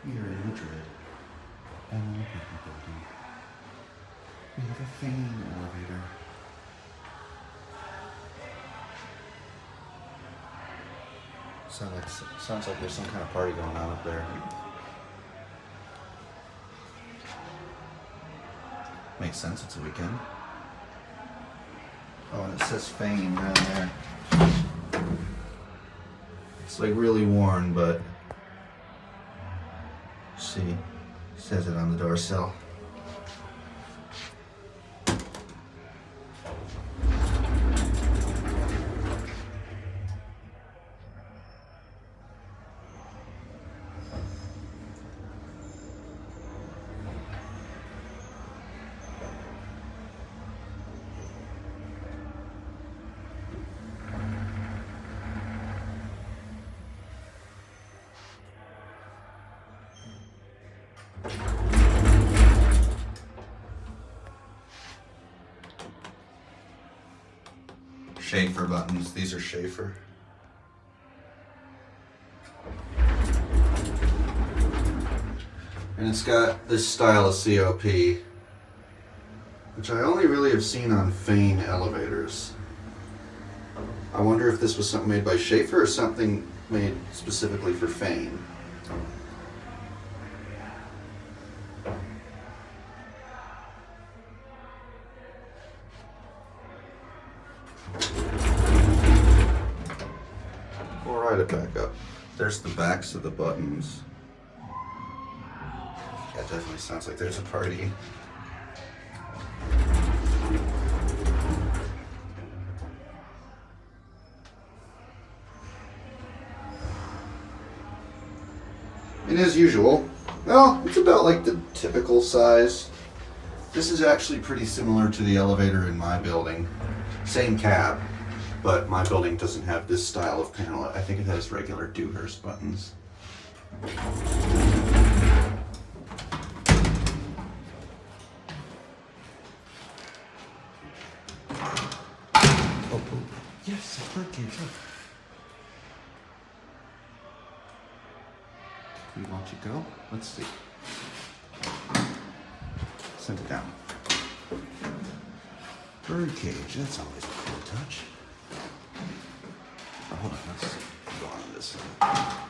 We are in Madrid, and in an apartment building. We have a Fain elevator. Sounds like there's some kind of party going on up there. Makes sense, it's a weekend. Oh, and it says Fain down there. It's like really worn, but see, it says it on the door sill. Schaefer buttons. These are Schaefer. And it's got this style of COP, which I only really have seen on Fain elevators. I wonder if this was something made by Schaefer or something made specifically for Fain. We'll ride it back up. There's the backs of the buttons. Yeah, it definitely sounds like there's a party. And as usual, well, it's about like the typical size. This is actually pretty similar to the elevator in my building. Same cab, but my building doesn't have this style of panel. I think it has regular Dewhurst buttons. Oh, yes, it's birdcage. Look. Do you want to go? Let's see. Send it down. Birdcage, that's always a cool touch. Oh, hold on, let's go on this side.